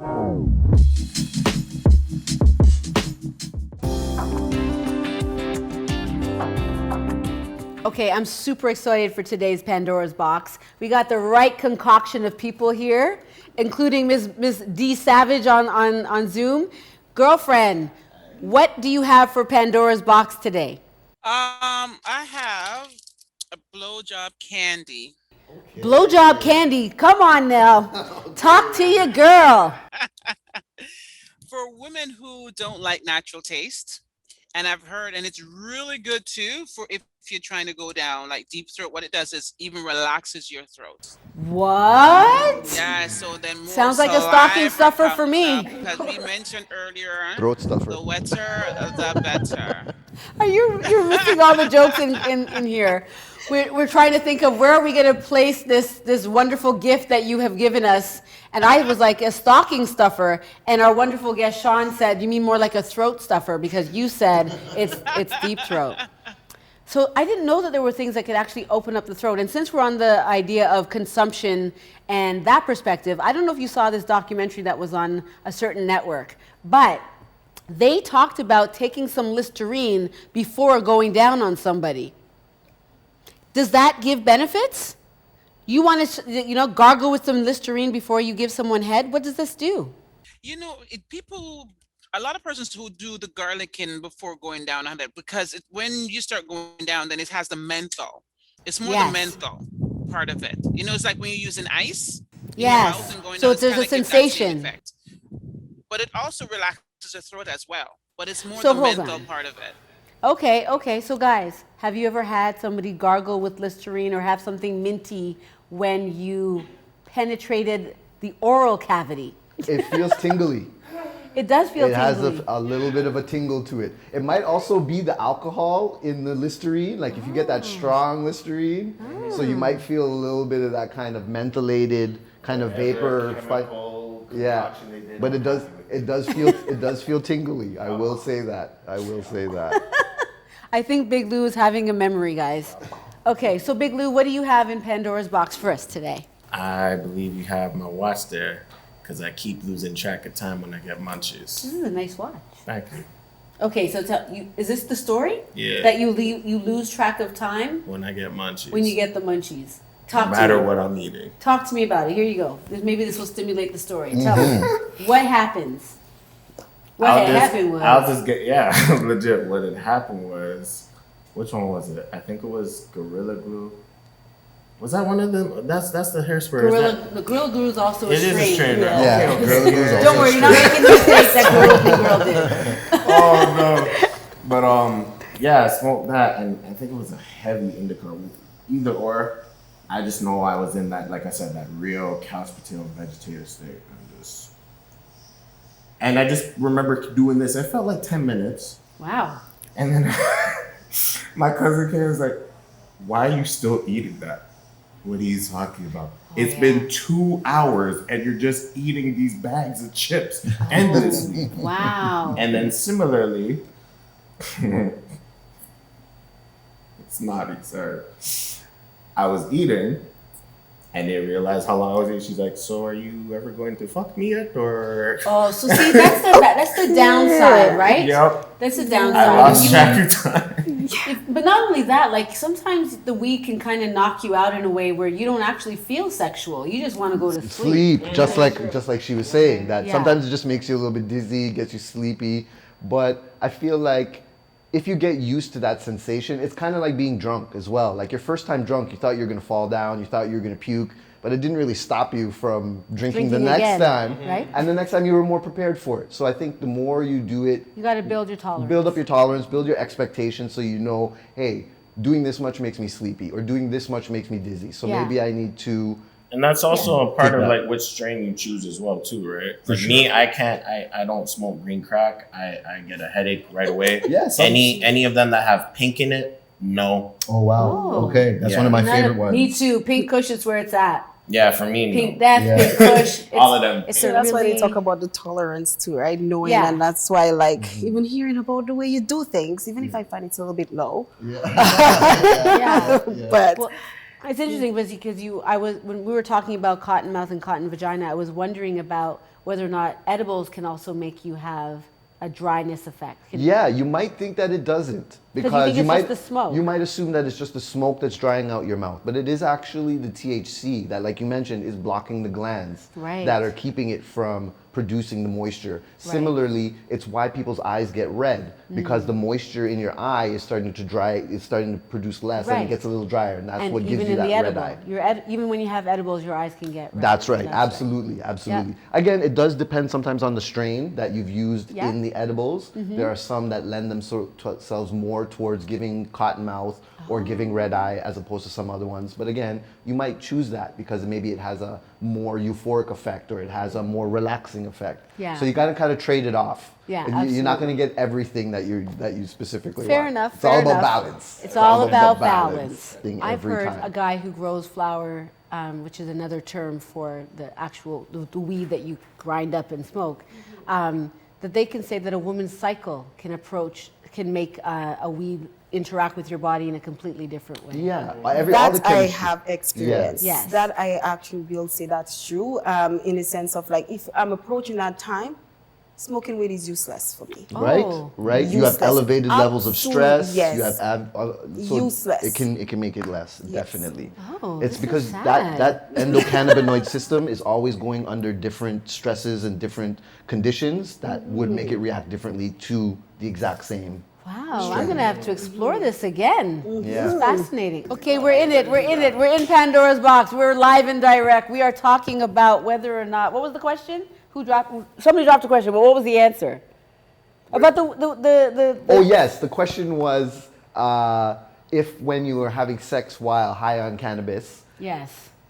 Okay, I'm super excited for today's Pandora's Box. We got the right concoction of people here, including Miss D Savage on Zoom. Girlfriend, what do you have for Pandora's Box today? I have a blowjob candy. Okay. Blowjob candy, come on now. Talk to your girl. For women who don't like natural taste, and I've heard, and it's really good too, for if you're trying to go down like deep throat, what it does is even relaxes your throat. What? Yeah, so then more sounds like a stocking stuffer for me. Because we mentioned earlier, throat stuffer. The wetter, the better. You're missing all the jokes in here. We're trying to think of where are we going to place this wonderful gift that you have given us. And I was like, a stocking stuffer. And our wonderful guest, Sean, said, you mean more like a throat stuffer because you said it's deep throat. So I didn't know that there were things that could actually open up the throat. And since we're on the idea of consumption and that perspective, I don't know if you saw this documentary that was on a certain network, but they talked about taking some Listerine before going down on somebody. Does that give benefits? You want to, gargle with some Listerine before you give someone head? What does this do? A lot of persons who do the garlicking before going down on it, because when you start going down, then it has the menthol. It's more the menthol part of it. It's like when you're using ice. Yes. So there's a sensation. But it also relaxes the throat as well. But it's more the menthol part of it. Okay. So guys, have you ever had somebody gargle with Listerine or have something minty when you penetrated the oral cavity? It feels tingly. It does feel tingly. It has a little bit of a tingle to it. It might also be the alcohol in the Listerine, like if you get that strong Listerine, so you might feel a little bit of that kind of mentholated kind of vapor. Yeah, but it does feel tingly. I will say that. I think Big Lou is having a memory, guys. Okay, so Big Lou, what do you have in Pandora's Box for us today? I believe you have my watch there. Because I keep losing track of time when I get munchies. This is a nice watch. Thank you. Okay, so is this the story? Yeah. That you lose track of time? When I get munchies. When you get the munchies. No matter what I'm eating. Talk to me about it. Here you go. Maybe this will stimulate the story. Tell me. What happens? I'll just get, legit. What had happened was, which one was it? I think it was Gorilla Glue. Was that one of them? That's the hairspray. The Gorilla Glue is also a strain. It is a strain. Yeah. Gorilla Glue is also Don't worry, you're not making the mistakes that Gorilla Glue did. Oh no. But I smoked that, and I think it was a heavy indica. Either or, I just know I was in that, like I said, that real couch potato vegetative state. And I just remember doing this. It felt like 10 minutes. Wow. And then my cousin came and was like, "Why are you still eating that? What are you talking about? It's been 2 hours and you're just eating these bags of chips endlessly." Wow. And then similarly, it's naughty, sorry. I was eating and they realized how long I was eating. She's like, "So are you ever going to fuck me yet, or?" Oh, so see, that's the downside, right? Yep. That's the downside. I lost track of time. But not only that, like sometimes the weed can kind of knock you out in a way where you don't actually feel sexual. You just want to go to sleep. Just like she was saying, that sometimes it just makes you a little bit dizzy, gets you sleepy. But I feel like if you get used to that sensation, it's kind of like being drunk as well. Like your first time drunk, you thought you were gonna fall down, you thought you were gonna puke, but it didn't really stop you from drinking the next time. Right? And the next time you were more prepared for it. So I think the more you do it, you got to build your tolerance. Build up your tolerance, build your expectations, so you know, hey, doing this much makes me sleepy, or doing this much makes me dizzy. So maybe I need to. And that's also a part of like which strain you choose as well too, right? For me, I don't smoke green crack. I get a headache right away. Yes. Any of them that have pink in it, no. Oh wow. Okay, that's one of my favorite ones. Me too. Pink Kush is where it's at. Yeah, for me, pink. That's Pink Kush. All of them. So that's why they talk about the tolerance too, right? Knowing, and that's why, like, even hearing about the way you do things, even if I find it's a little bit low. Yeah. But It's interesting because when we were talking about cotton mouth and cotton vagina, I was wondering about whether or not edibles can also make you have a dryness effect. Yeah, you might think that it doesn't because you think it's might just the smoke. You might assume that it's just the smoke that's drying out your mouth, but it is actually the THC that, like you mentioned, is blocking the glands that are keeping it from producing the moisture. Similarly, it's why people's eyes get red because the moisture in your eye is starting to dry, it's starting to produce less and it gets a little drier, and that's what gives you that red eye. Even when you have edibles, your eyes can get red. That's right, absolutely. Yeah. Again, it does depend sometimes on the strain that you've used in the edibles. There are some that lend themselves more towards giving cotton mouth or giving red eye as opposed to some other ones. But again, you might choose that because maybe it has a more euphoric effect or it has a more relaxing effect. Yeah. So you got to kind of trade it off. Yeah, you're not going to get everything that you specifically want. Fair enough. It's all about balance. It's all about balance. I've heard a guy who grows flower, which is another term for the actual the weed that you grind up and smoke, that they can say that a woman's cycle can make a weed interact with your body in a completely different way. Yeah, that I have experienced. Yes. That I actually will say that's true. In the sense of like, if I'm approaching that time, smoking weed is useless for me. Right. You have elevated levels of stress. Yes. You have useless. It can make it less. Definitely. It's because that endocannabinoid system is always going under different stresses and different conditions that would make it react differently to the exact same. Wow, I'm going to have to explore this again. It's fascinating. Okay, we're in it. We're in Pandora's box. We're live and direct. We are talking about whether or not, what was the question? Somebody dropped a question, but what was the answer? About the Oh, yes. The question was if when you were having sex while high on cannabis,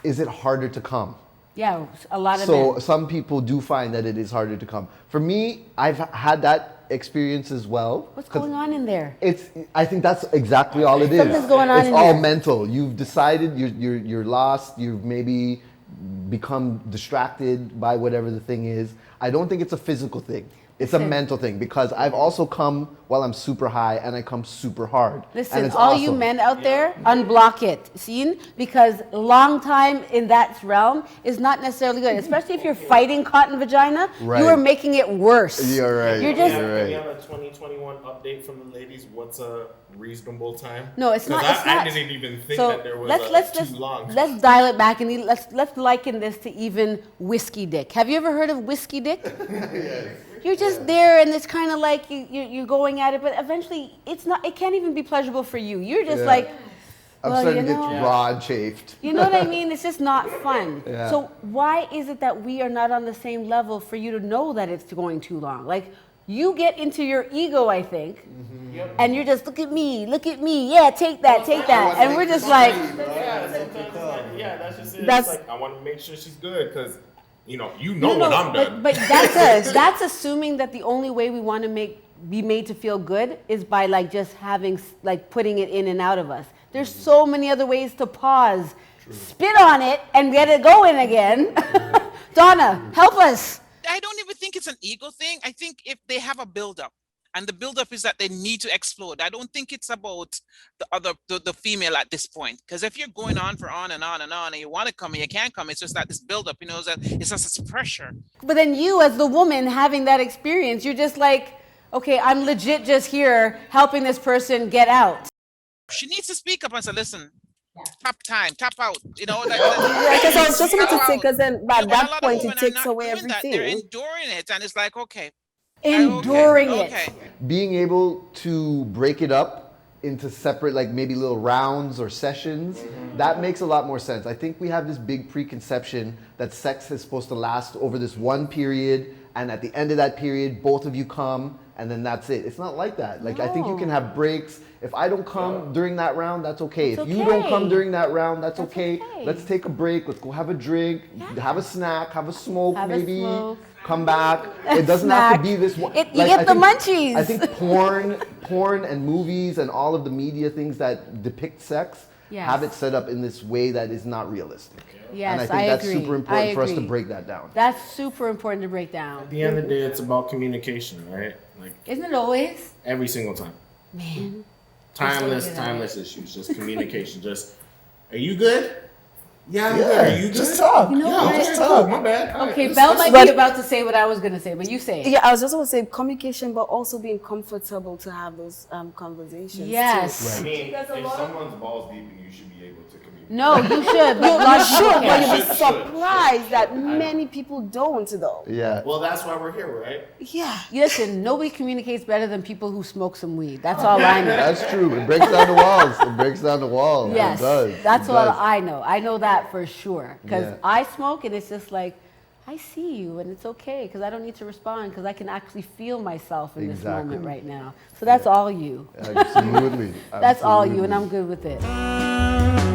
is it harder to come? Yeah, a lot of So some people do find that it is harder to come. For me, I've had that experience as well. What's going on in there? I think that's exactly all it is. Something's going on in there. It's all there. mental. You've decided you're lost. You've maybe become distracted by whatever the thing is. I don't think it's a physical thing. It's a mental thing because I've also come while I'm super high and I come super hard. Listen, all you men out there, unblock it. Seen? Because long time in that realm is not necessarily good, especially if you're fighting cotton vagina. You are making it worse. You're right. You're just. Can we have a 2021 update from the ladies? What's a reasonable time? No, it's not. I didn't even think that there was too long. Let's dial it back and let's liken this to even whiskey dick. Have you ever heard of whiskey dick? Yes. You're just there, and it's kind of like you're going at it, but eventually it's not. It can't even be pleasurable for you. You're just like, I'm starting to get raw and chafed. You know what I mean? It's just not fun. Yeah. So why is it that we are not on the same level for you to know that it's going too long? Like you get into your ego, I think, and you're just look at me, yeah, take that, and we're just like, that's just it. That's like I want to make sure she's good because. You know when I'm done. But that's assuming that the only way we want to be made to feel good is by like just having like putting it in and out of us. There's so many other ways to pause, spit on it, and get it going again. Donna, help us. I don't even think it's an ego thing. I think if they have a buildup, and the buildup is that they need to explode. I don't think it's about the female at this point. Because if you're going on and on and you want to come and you can't come, it's just that this buildup, that it's just this pressure. But then you as the woman having that experience, you're just like, okay, I'm legit just here helping this person get out. She needs to speak up and say, listen, tap out. Because I was just about to say, because then by that point it takes away everything. They're enduring it, and it's like, okay. Enduring it. Being able to break it up into separate, like maybe little rounds or sessions, that makes a lot more sense. I think we have this big preconception that sex is supposed to last over this one period, and at the end of that period, both of you come, and then that's it. It's not like that. Like, I think you can have breaks. If I don't come during that round, that's okay. If you don't come during that round, that's okay. Let's take a break. Let's go have a drink, have a snack, have a smoke, come back. It doesn't have to be this one. You get the munchies. I think porn and movies and all of the media things that depict sex have it set up in this way that is not realistic. Yes, and I think that's super important for us to break that down. That's super important to break down. At the end of the day, it's about communication, right? Like, isn't it always? Every single time. Man. Timeless issues, just communication. Just Are you good? Yeah, I'm Yeah, good. Are you good? just talk. You know Yeah, what? just talk. My bad. All right, Okay, let's- Belle let's- might be about to say what I was gonna say, but you say it. Yeah, I was just going to say communication, but also being comfortable to have those conversations. Yes. I mean, Because a if lot of- someone's balls deep, you should be able to communicate. No, you should. But a You lot of people should, but can't. you'll be Should. surprised that I know. many people don't, though. Yeah. Well, that's why we're here, right? Yeah. Listen, nobody communicates better than people who smoke some weed. That's all I know. That's true. It breaks down the walls. It breaks down the walls. Yes, It does. that's It all does. I know. I know that for sure. Because Yeah. I smoke and it's just like, I see you and it's okay because I don't need to respond because I can actually feel myself in this Exactly. moment right now. So that's all you. Absolutely. That's all you, Absolutely. and I'm good with it.